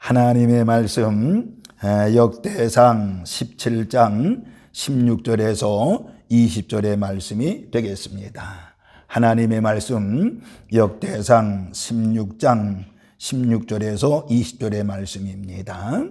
하나님의 말씀 역대상 17장 16절에서 20절의 말씀이 되겠습니다. 하나님의 말씀 역대상 16장 16절에서 20절의 말씀입니다.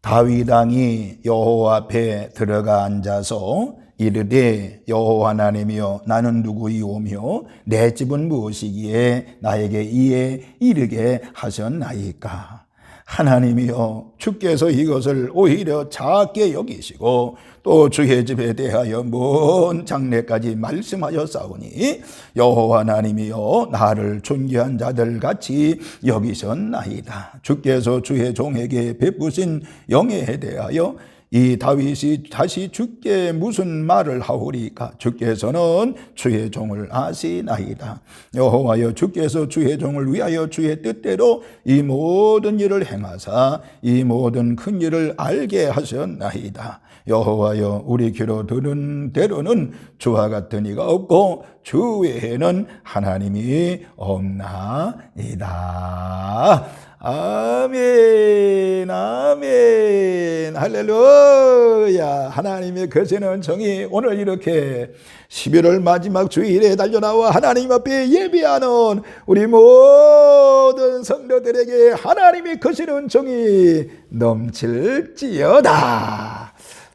다윗 왕이 여호와 앞에 들어가 앉아서 이르되 여호와 하나님이여 나는 누구이오며 내 집은 무엇이기에 나에게 이에 이르게 하셨나이까. 하나님이여 주께서 이것을 오히려 작게 여기시고 또 주의 집에 대하여 먼 장래까지 말씀하셨사오니 여호와 하나님이여 나를 존귀한 자들 같이 여기셨나이다. 주께서 주의 종에게 베푸신 영예에 대하여 이 다윗이 다시 주께 무슨 말을 하오리까? 주께서는 주의 종을 아시나이다. 여호와여 주께서 주의 종을 위하여 주의 뜻대로 이 모든 일을 행하사 이 모든 큰 일을 알게 하셨나이다. 여호와여 우리 귀로 들은 대로는 주와 같은 이가 없고 주 외에는 하나님이 없나이다. 아멘, 아멘, 할렐루야. 하나님의 거룩한 정이 오늘 이렇게 11월 마지막 주일에 달려나와 하나님 앞에 예배하는 우리 모든 성도들에게 하나님의 거룩한 정이 넘칠지어다.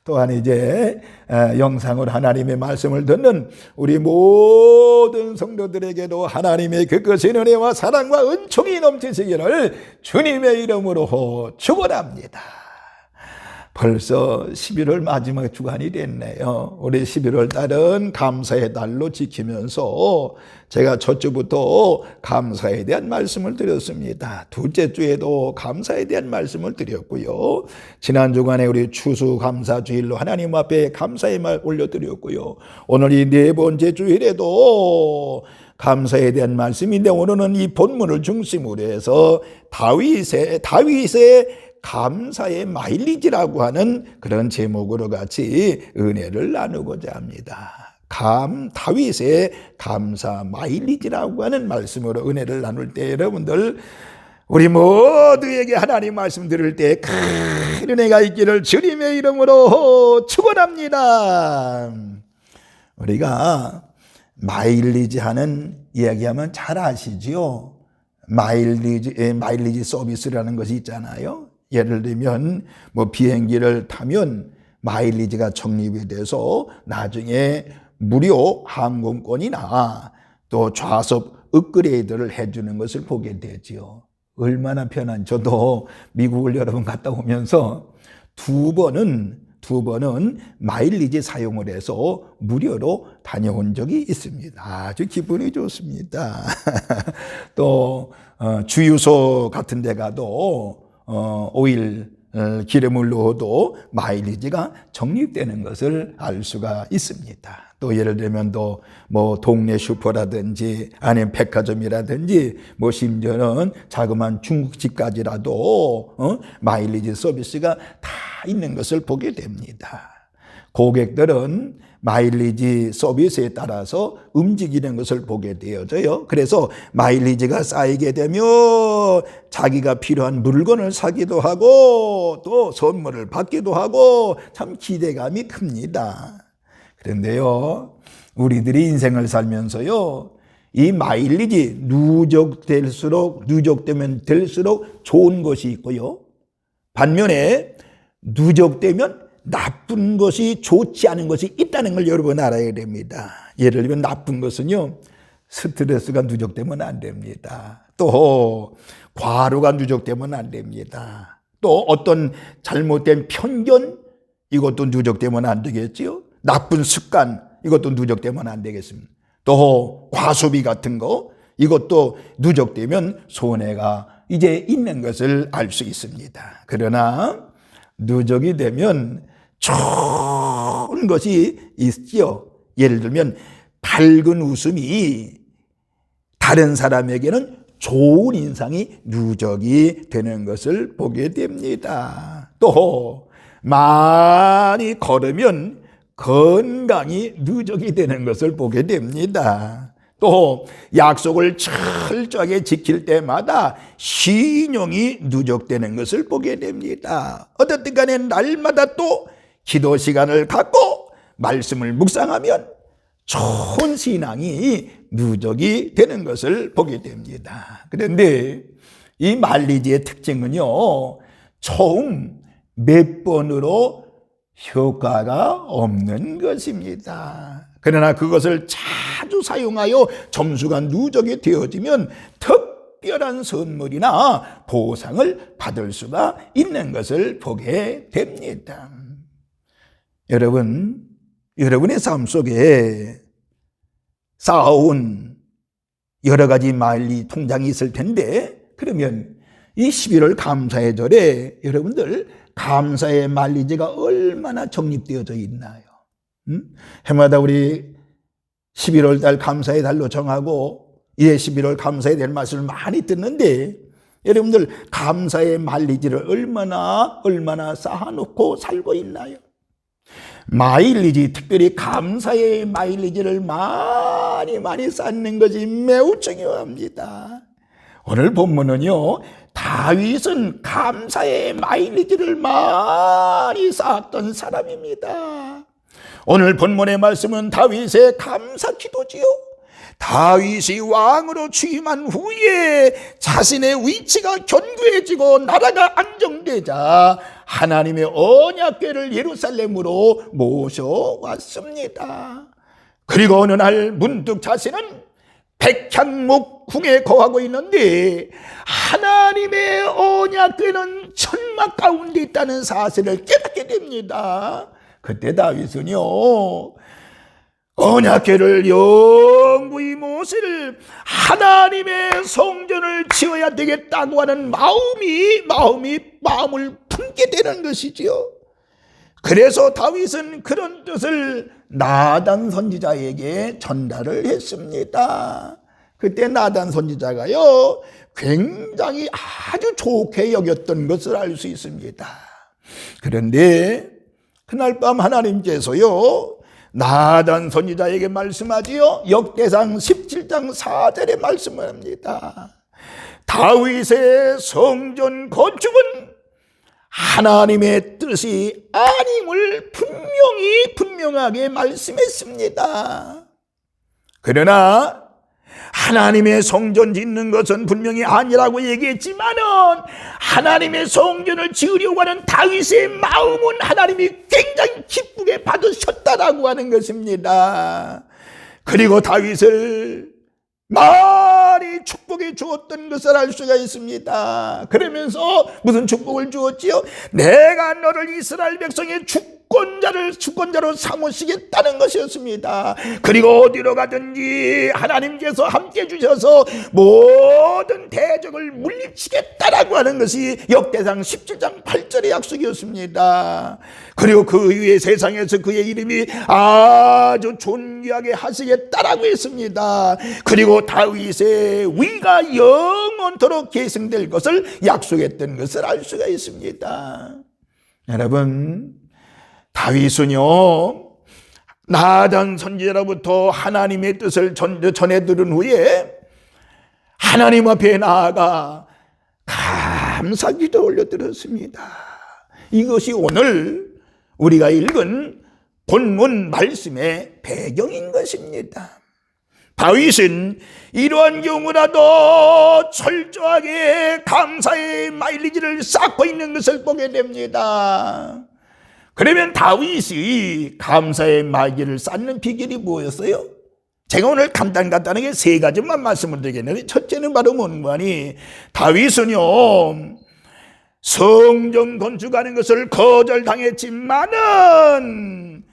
또한 이제 영상으로 하나님의 말씀을 듣는 우리 모든 성도들에게도 하나님의 그 거룩한 은혜와 사랑과 은총이 넘치시기를 주님의 이름으로 축원합니다. 벌써 11월 마지막 주간이 됐네요. 우리 11월 달은 감사의 달로 지키면서 제가 첫 주부터 감사에 대한 말씀을 드렸습니다. 둘째 주에도 감사에 대한 말씀을 드렸고요. 지난 주간에 우리 추수감사주일로 하나님 앞에 감사의 말 올려드렸고요. 오늘 이 네 번째 주일에도 감사에 대한 말씀인데 오늘은 이 본문을 중심으로 해서 다윗의 감사의 마일리지라고 하는 그런 제목으로 같이 은혜를 나누고자 합니다. 다윗의 감사 마일리지라고 하는 말씀으로 은혜를 나눌 때 여러분들 우리 모두에게 하나님 말씀 들을 때 큰 은혜가 있기를 주님의 이름으로 축원합니다. 우리가 마일리지 하는 이야기하면 잘 아시지요? 마일리지 서비스라는 것이 있잖아요. 예를 들면 비행기를 타면 마일리지가 적립이 돼서 나중에 무료 항공권이나 또 좌석 업그레이드를 해주는 것을 보게 되지요. 얼마나 편한. 저도 미국을 여러 번 갔다 오면서 두 번은 마일리지 사용을 해서 무료로 다녀온 적이 있습니다. 아주 기분이 좋습니다. 또 주유소 같은 데 가도 오일 기름을 넣어도 마일리지가 적립되는 것을 알 수가 있습니다. 또 예를 들면 동네 슈퍼라든지 아니면 백화점이라든지 심지어는 자그마한 중국집까지라도 마일리지 서비스가 다 있는 것을 보게 됩니다. 고객들은 마일리지 서비스에 따라서 움직이는 것을 보게 되어져요. 그래서 마일리지가 쌓이게 되면 자기가 필요한 물건을 사기도 하고 또 선물을 받기도 하고 참 기대감이 큽니다. 그런데요, 우리들이 인생을 살면서요, 이 마일리지 누적되면 될수록 좋은 것이 있고요. 반면에 누적되면 나쁜 것이 좋지 않은 것이 있다는 걸 여러분 알아야 됩니다. 예를 들면 나쁜 것은요, 스트레스가 누적되면 안 됩니다. 또 과로가 누적되면 안 됩니다. 또 어떤 잘못된 편견, 이것도 누적되면 안 되겠지요. 나쁜 습관, 이것도 누적되면 안 되겠습니다. 또 과소비 같은 거, 이것도 누적되면 손해가 이제 있는 것을 알 수 있습니다. 그러나 누적이 되면 좋은 것이 있지요. 예를 들면 밝은 웃음이 다른 사람에게는 좋은 인상이 누적이 되는 것을 보게 됩니다. 또 많이 걸으면 건강이 누적이 되는 것을 보게 됩니다. 또 약속을 철저하게 지킬 때마다 신용이 누적되는 것을 보게 됩니다. 어떻든 간에 날마다 또 기도 시간을 갖고 말씀을 묵상하면 좋은 신앙이 누적이 되는 것을 보게 됩니다. 그런데 이 말리지의 특징은요, 처음 몇 번으로 효과가 없는 것입니다. 그러나 그것을 자주 사용하여 점수가 누적이 되어지면 특별한 선물이나 보상을 받을 수가 있는 것을 보게 됩니다. 여러분, 여러분의 삶 속에 쌓아온 여러 가지 말리 통장이 있을 텐데, 그러면 이 11월 감사의 절에 여러분들 감사의 말리지가 얼마나 정립되어져 있나요? 해마다 우리 11월 달 감사의 달로 정하고 이제 11월 감사에 대한 말씀을 많이 듣는데, 여러분들 감사의 말리지를 얼마나 쌓아놓고 살고 있나요? 마일리지, 특별히 감사의 마일리지를 많이 쌓는 것이 매우 중요합니다. 오늘 본문은요, 다윗은 감사의 마일리지를 많이 쌓았던 사람입니다. 오늘 본문의 말씀은 다윗의 감사 기도지요. 다윗이 왕으로 취임한 후에 자신의 위치가 견고해지고 나라가 안정되자 하나님의 언약궤를 예루살렘으로 모셔왔습니다. 그리고 어느 날 문득 자신은 백향목 궁에 거하고 있는데 하나님의 언약궤는 천막 가운데 있다는 사실을 깨닫게 됩니다. 그때 다윗은요, 언약궤를 영구히 모실 하나님의 성전을 지어야 되겠다고 하는 마음을 품게 되는 것이지요. 그래서 다윗은 그런 뜻을 나단 선지자에게 전달을 했습니다. 그때 나단 선지자가요, 굉장히 아주 좋게 여겼던 것을 알 수 있습니다. 그런데 그날 밤 하나님께서요, 나단 선지자에게 말씀하지요. 역대상 17장 4절에 말씀을 합니다. 다윗의 성전 건축은 하나님의 뜻이 아님을 분명하게 말씀했습니다. 그러나 하나님의 성전 짓는 것은 분명히 아니라고 얘기했지만은 하나님의 성전을 지으려고 하는 다윗의 마음은 하나님이 굉장히 기쁘게 받으셨다라고 하는 것입니다. 그리고 다윗을 많이 축복해 주었던 것을 알 수가 있습니다. 그러면서 무슨 축복을 주었지요? 내가 너를 이스라엘 백성의 주권자로 삼으시겠다는 것이었습니다. 그리고 어디로 가든지 하나님께서 함께 주셔서 모든 대적을 물리치겠다라고 하는 것이 역대상 17장 8절의 약속이었습니다. 그리고 그 이후에 세상에서 그의 이름이 아주 존귀하게 하시겠다라고 했습니다. 그리고 다윗의 위가 영원토록 계승될 것을 약속했던 것을 알 수가 있습니다. 여러분, 다윗은요, 나단 선지자로부터 하나님의 뜻을 전해 들은 후에 하나님 앞에 나아가 감사 기도 올려드렸습니다. 이것이 오늘 우리가 읽은 본문 말씀의 배경인 것입니다. 다윗은 이러한 경우라도 철저하게 감사의 마일리지를 쌓고 있는 것을 보게 됩니다. 그러면 다윗이 감사의 마일리지를 쌓는 비결이 뭐였어요? 제가 오늘 간단하게 세 가지만 말씀을 드리겠는데, 첫째는 바로 뭔가니, 다윗은요, 성전 건축하는 것을 거절당했지만은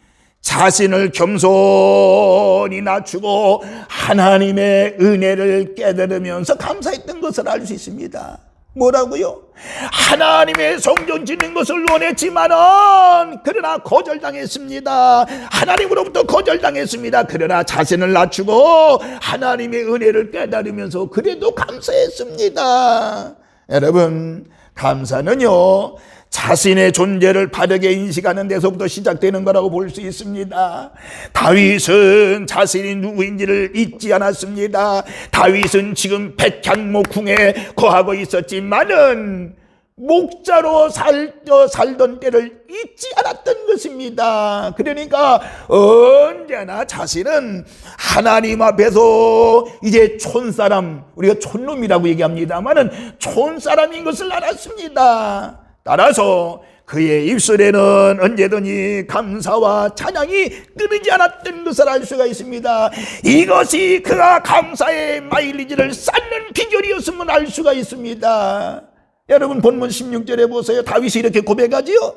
자신을 겸손히 낮추고 하나님의 은혜를 깨달으면서 감사했던 것을 알 수 있습니다. 뭐라고요? 하나님의 성전 짓는 것을 원했지만은 그러나 거절당했습니다. 하나님으로부터 거절당했습니다. 그러나 자신을 낮추고 하나님의 은혜를 깨달으면서 그래도 감사했습니다. 여러분, 감사는요, 자신의 존재를 바르게 인식하는 데서부터 시작되는 거라고 볼 수 있습니다. 다윗은 자신이 누구인지를 잊지 않았습니다. 다윗은 지금 백향목궁에 거하고 있었지만은 목자로 살던 때를 잊지 않았던 것입니다. 그러니까 언제나 자신은 하나님 앞에서 이제 촌사람, 우리가 촌놈이라고 얘기합니다만은 촌사람인 것을 알았습니다. 따라서 그의 입술에는 언제든지 감사와 찬양이 끊이지 않았던 것을 알 수가 있습니다. 이것이 그가 감사의 마일리지를 쌓는 비결이었음을 알 수가 있습니다. 여러분 본문 16절에 보세요. 다윗이 이렇게 고백하지요.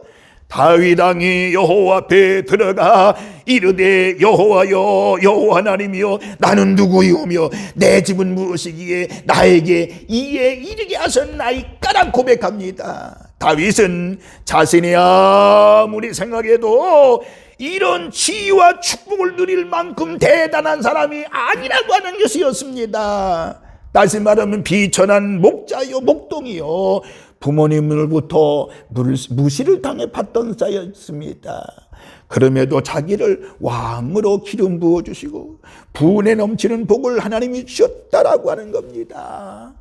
다윗 왕이 여호와 앞에 들어가 이르되 여호와여 여호와 하나님이여 나는 누구이오며 내 집은 무엇이기에 나에게 이에 이르게 하셨나이까라 고백합니다. 다윗은 자신이 아무리 생각해도 이런 지위와 축복을 누릴 만큼 대단한 사람이 아니라고 하는 것이었습니다. 다시 말하면 비천한 목자요 목동이요 부모님으로부터 무시를 당해 봤던 자였습니다. 그럼에도 자기를 왕으로 기름 부어주시고 분에 넘치는 복을 하나님이 주셨다라고 하는 겁니다.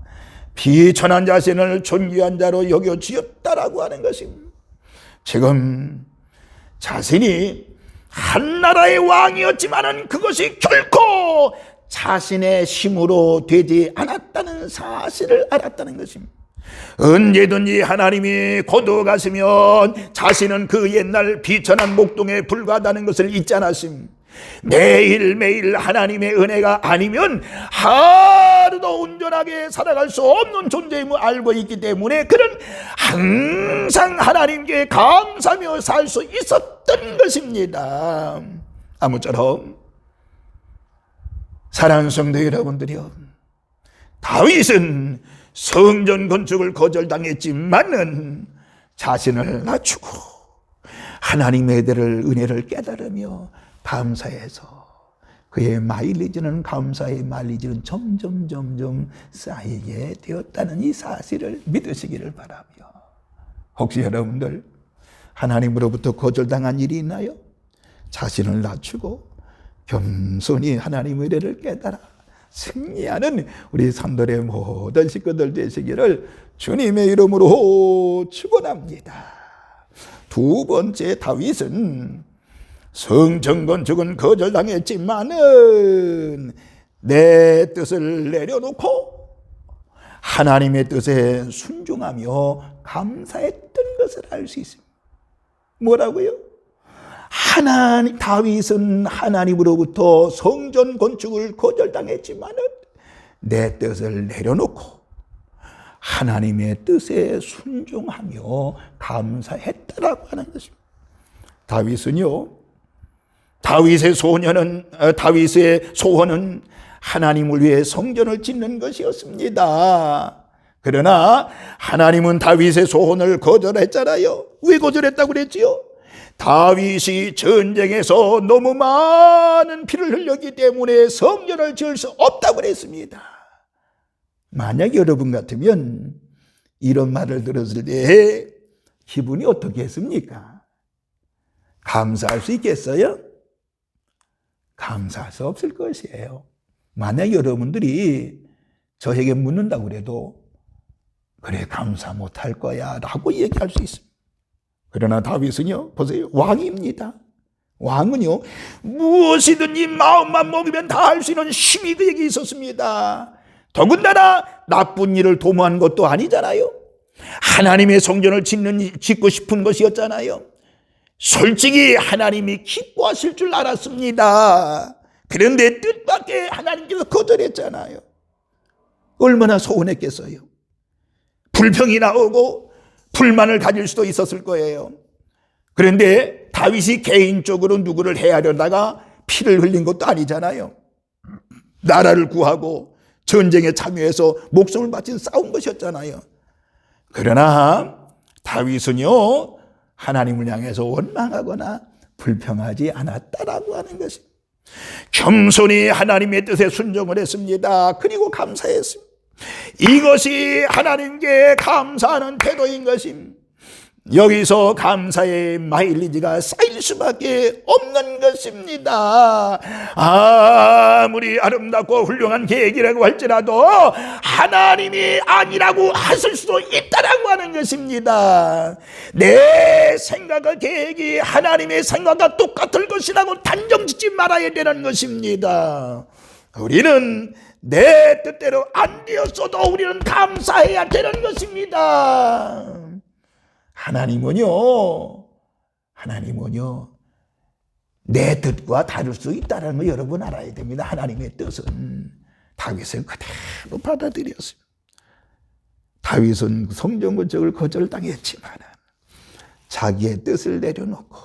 비천한 자신을 존귀한 자로 여겨주셨다라고 하는 것입니다. 지금 자신이 한 나라의 왕이었지만은 그것이 결코 자신의 힘으로 되지 않았다는 사실을 알았다는 것입니다. 언제든지 하나님이 거두어가시면 자신은 그 옛날 비천한 목동에 불과하다는 것을 잊지 않았습니다. 매일매일 하나님의 은혜가 아니면 하루도 온전하게 살아갈 수 없는 존재임을 알고 있기 때문에 그는 항상 하나님께 감사하며 살 수 있었던 것입니다. 아무쪼록 사랑하는 성도 여러분들이요, 다윗은 성전 건축을 거절당했지만은 자신을 낮추고 하나님의 은혜를 깨달으며 감사해서 그의 마일리지는 감사의 마일리지는 점점 쌓이게 되었다는 이 사실을 믿으시기를 바라며, 혹시 여러분들 하나님으로부터 거절당한 일이 있나요? 자신을 낮추고 겸손히 하나님의 은혜를 깨달아 승리하는 우리 산돌의 모든 식구들 되시기를 주님의 이름으로 축원합니다. 두 번째, 다윗은 성전 건축은 거절당했지만은 내 뜻을 내려놓고 하나님의 뜻에 순종하며 감사했던 것을 알 수 있습니다. 뭐라고요? 다윗은 하나님으로부터 성전 건축을 거절당했지만은 내 뜻을 내려놓고 하나님의 뜻에 순종하며 감사했다라고 하는 것입니다. 다윗의 소원은 하나님을 위해 성전을 짓는 것이었습니다. 그러나 하나님은 다윗의 소원을 거절했잖아요. 왜 거절했다고 그랬지요? 다윗이 전쟁에서 너무 많은 피를 흘렸기 때문에 성전을 지을 수 없다고 그랬습니다. 만약 여러분 같으면 이런 말을 들었을 때 기분이 어떻겠습니까? 감사할 수 있겠어요? 감사할 수 없을 것이에요. 만약 여러분들이 저에게 묻는다고 그래도 그래 감사 못할 거야 라고 얘기할 수 있습니다. 그러나 다윗은요, 보세요, 왕입니다. 왕은요, 무엇이든지 마음만 먹으면 다 할 수 있는 힘이 그에게 있었습니다. 더군다나 나쁜 일을 도모한 것도 아니잖아요. 하나님의 성전을 짓고 싶은 것이었잖아요. 솔직히 하나님이 기뻐하실 줄 알았습니다. 그런데 뜻밖의 하나님께서 거절했잖아요. 얼마나 서운했겠어요. 불평이 나오고 불만을 가질 수도 있었을 거예요. 그런데 다윗이 개인적으로 누구를 해하려다가 피를 흘린 것도 아니잖아요. 나라를 구하고 전쟁에 참여해서 목숨을 바친 싸운 것이었잖아요. 그러나 다윗은요, 하나님을 향해서 원망하거나 불평하지 않았다라고 하는 것이, 겸손히 하나님의 뜻에 순종을 했습니다. 그리고 감사했습니다. 이것이 하나님께 감사하는 태도인 것입니다. 여기서 감사의 마일리지가 쌓일 수밖에 없는 것입니다. 아무리 아름답고 훌륭한 계획이라고 할지라도 하나님이 아니라고 하실 수도 있다라고 하는 것입니다. 내 생각과 계획이 하나님의 생각과 똑같을 것이라고 단정짓지 말아야 되는 것입니다. 우리는 내 뜻대로 안 되었어도 우리는 감사해야 되는 것입니다. 하나님은요, 내 뜻과 다를 수 있다는 걸 여러분 알아야 됩니다. 하나님의 뜻은 다윗은 그대로 받아들였어요. 다윗은 성전 건축을 거절당했지만 자기의 뜻을 내려놓고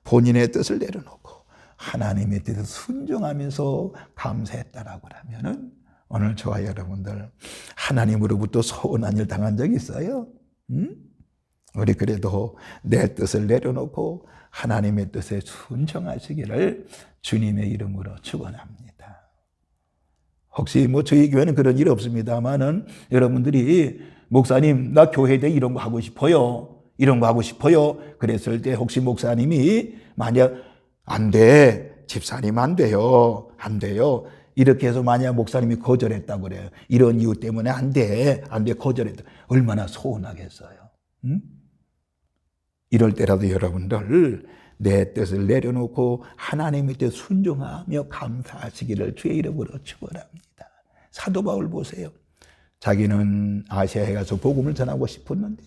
본인의 뜻을 내려놓고 하나님의 뜻에 순종하면서 감사했다라고 하면은 오늘 저와 여러분들 하나님으로부터 서운한 일 당한 적 있어요? 우리 그래도 내 뜻을 내려놓고 하나님의 뜻에 순종하시기를 주님의 이름으로 축원합니다. 혹시 저희 교회는 그런 일 없습니다만은 여러분들이 목사님 나 교회에 이런 거 하고 싶어요. 이런 거 하고 싶어요. 그랬을 때 혹시 목사님이 만약 안 돼. 집사님 안 돼요. 안 돼요. 이렇게 해서 만약 목사님이 거절했다고 그래요. 이런 이유 때문에 안 돼. 거절했다. 얼마나 서운하겠어요. 이럴 때라도 여러분들 내 뜻을 내려놓고 하나님의 뜻 순종하며 감사하시기를 주의 이름으로 축원합니다. 사도 바울 보세요. 자기는 아시아에 가서 복음을 전하고 싶었는데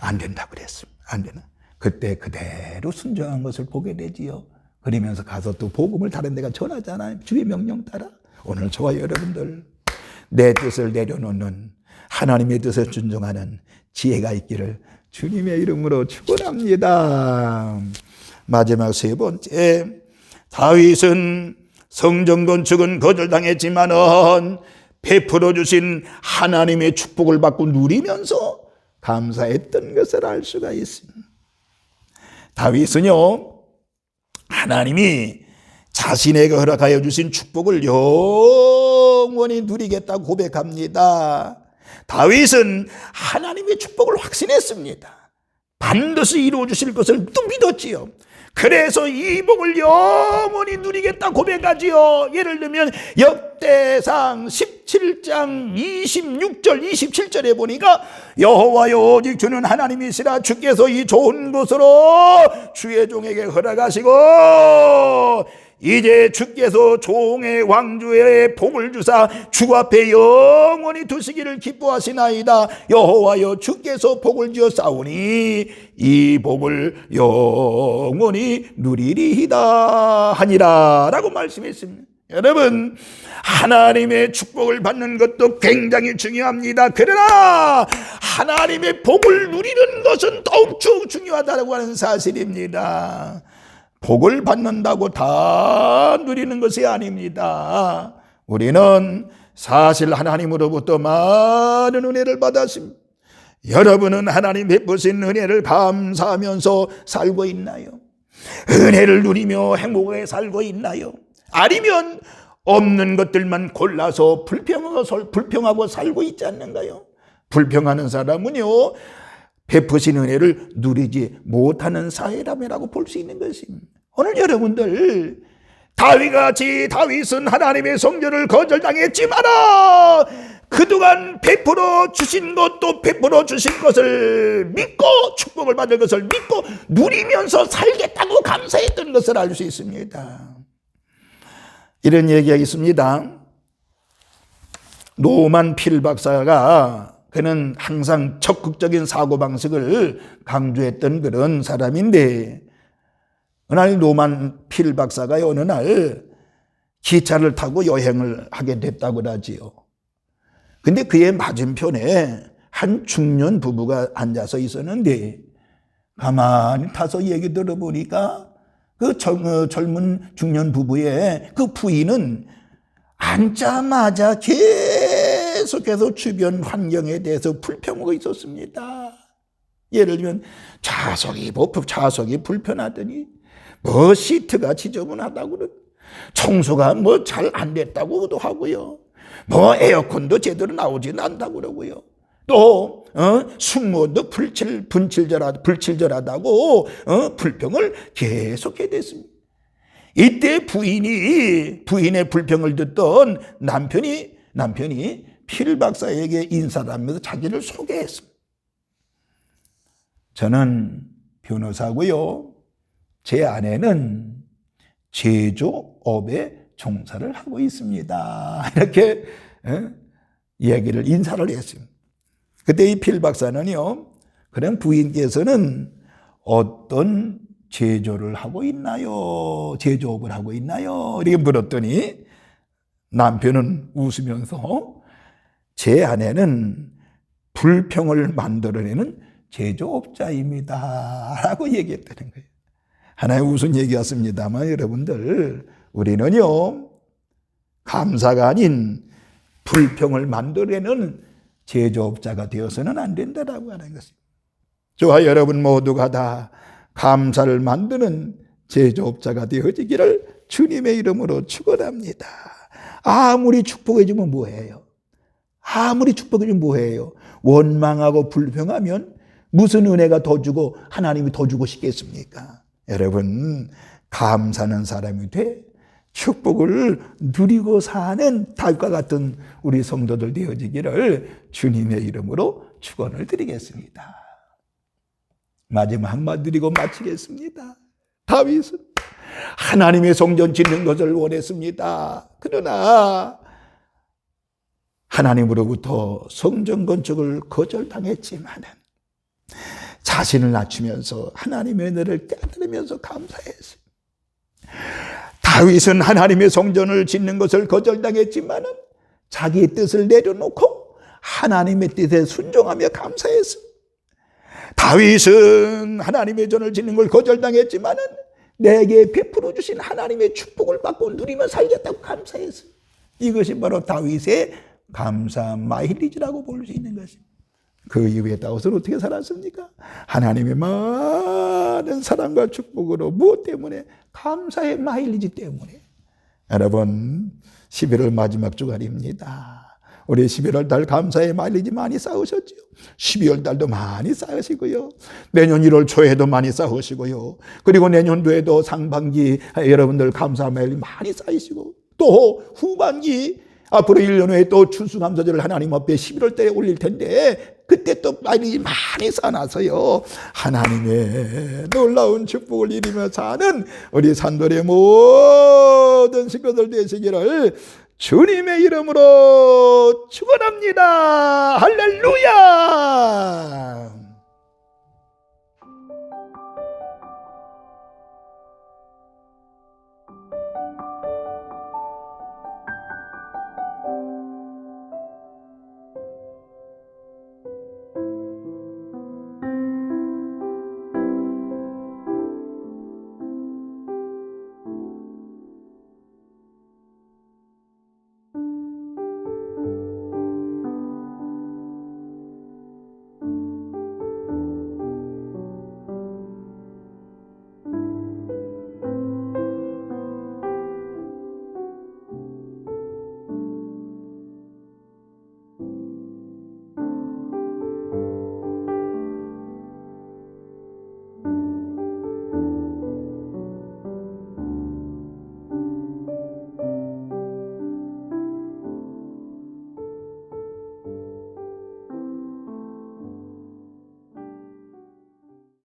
안 된다고 그랬습니다. 안 되나? 그때 그대로 순종한 것을 보게 되지요. 그러면서 가서 또 복음을 다른 데가 전하잖아요. 주의 명령 따라. 오늘 저와 여러분들 내 뜻을 내려놓는 하나님의 뜻을 순종하는 지혜가 있기를 주님의 이름으로 축원합니다. 마지막 세 번째, 다윗은 성전 건축은 거절당했지만은 베풀어 주신 하나님의 축복을 받고 누리면서 감사했던 것을 알 수가 있습니다. 다윗은요, 하나님이 자신에게 허락하여 주신 축복을 영원히 누리겠다고 고백합니다. 다윗은 하나님의 축복을 확신했습니다. 반드시 이루어 주실 것을 또 믿었지요. 그래서 이 복을 영원히 누리겠다 고백하지요. 예를 들면 역대상 17장 26절 27절에 보니까 여호와여 오직 주는 하나님이시라 주께서 이 좋은 곳으로 주의 종에게 허락하시고 이제 주께서 종의 왕주의 복을 주사 주 앞에 영원히 두시기를 기뻐하시나이다. 여호와여 주께서 복을 주었사오니 이 복을 영원히 누리리이다 하니라 라고 말씀했습니다. 여러분, 하나님의 축복을 받는 것도 굉장히 중요합니다. 그러나 하나님의 복을 누리는 것은 더욱 중요하다고 하는 사실입니다. 복을 받는다고 다 누리는 것이 아닙니다. 우리는 사실 하나님으로부터 많은 은혜를 받았습니다. 여러분은 하나님 베푸신 은혜를 감사하면서 살고 있나요? 은혜를 누리며 행복하게 살고 있나요? 아니면 없는 것들만 골라서 불평하고 살고 있지 않는가요? 불평하는 사람은요, 베푸신 은혜를 누리지 못하는 사람이라고 볼 수 있는 것입니다. 오늘 여러분들 다윗같이 다윗은 하나님의 성전을 거절당했지만 그동안 베풀어 주신 것도 베풀어 주신 것을 믿고 축복을 받을 것을 믿고 누리면서 살겠다고 감사했던 것을 알 수 있습니다. 이런 얘기가 있습니다. 노만 필 박사가 그는 항상 적극적인 사고방식을 강조했던 그런 사람인데 어느 날 노만 필 박사가 어느 날 기차를 타고 여행을 하게 됐다고 하지요. 근데 그의 맞은편에 한 중년 부부가 앉아서 있었는데 가만히 타서 얘기 들어보니까 그 젊은 중년 부부의 그 부인은 앉자마자 계속해서 주변 환경에 대해서 불평하고 있었습니다. 예를 들면 좌석이 불편하더니 시트가 지저분하다고 그러고 청소가 잘 안 됐다고도 하고요. 에어컨도 제대로 나오지는 않다고 그러고요. 또 숙모도 불칠절하다고 불평을 계속해 댔습니다. 이때 부인의 불평을 듣던 남편이 필 박사에게 인사를 하면서 자기를 소개했습니다. 저는 변호사고요. 제 아내는 제조업에 종사를 하고 있습니다. 이렇게 인사를 했습니다. 그때 이 필 박사는요, 그럼 부인께서는 어떤 제조를 하고 있나요? 제조업을 하고 있나요? 이렇게 물었더니 남편은 웃으면서 제 아내는 불평을 만들어내는 제조업자입니다 라고 얘기했다는 거예요. 하나의 웃은 얘기였습니다만 여러분들, 우리는요 감사가 아닌 불평을 만들어내는 제조업자가 되어서는 안 된다라고 하는 것입니다. 저와 여러분 모두가 다 감사를 만드는 제조업자가 되어지기를 주님의 이름으로 축원합니다. 아무리 축복해 주면 뭐해요? 아무리 축복해 주면 뭐해요? 원망하고 불평하면 무슨 은혜가 더 주고 하나님이 더 주고 싶겠습니까? 여러분, 감사하는 사람이 돼 축복을 누리고 사는 다윗과 같은 우리 성도들 되어지기를 주님의 이름으로 축원을 드리겠습니다. 마지막 한마디 드리고 마치겠습니다. 다윗은 하나님의 성전 짓는 것을 원했습니다. 그러나 하나님으로부터 성전 건축을 거절당했지만 자신을 낮추면서 하나님의 은혜를 깨달으면서 감사했어요. 다윗은 하나님의 성전을 짓는 것을 거절당했지만 자기의 뜻을 내려놓고 하나님의 뜻에 순종하며 감사했어요. 다윗은 하나님의 전을 짓는 걸 거절당했지만 내게 베풀어 주신 하나님의 축복을 받고 누리며 살겠다고 감사했어요. 이것이 바로 다윗의 감사 마일리지라고 볼 수 있는 것입니다. 그 이후에 다윗은 어떻게 살았습니까? 하나님의 많은 사랑과 축복으로 무엇 때문에? 감사의 마일리지 때문에. 여러분, 11월 마지막 주간입니다. 우리 11월 달 감사의 마일리지 많이 쌓으셨죠? 12월 달도 많이 쌓으시고요. 내년 1월 초에도 많이 쌓으시고요. 그리고 내년도에도 상반기 여러분들 감사 마일리지 많이 쌓이시고, 또 후반기 앞으로 1년 후에 또 추수감사절을 하나님 앞에 11월 달에 올릴 텐데 그때 또 마일리지 많이 쌓아놔서요, 하나님의 놀라운 축복을 이루며 사는 우리 산돌의 모든 식구들 되시기를 주님의 이름으로 축원합니다. 할렐루야.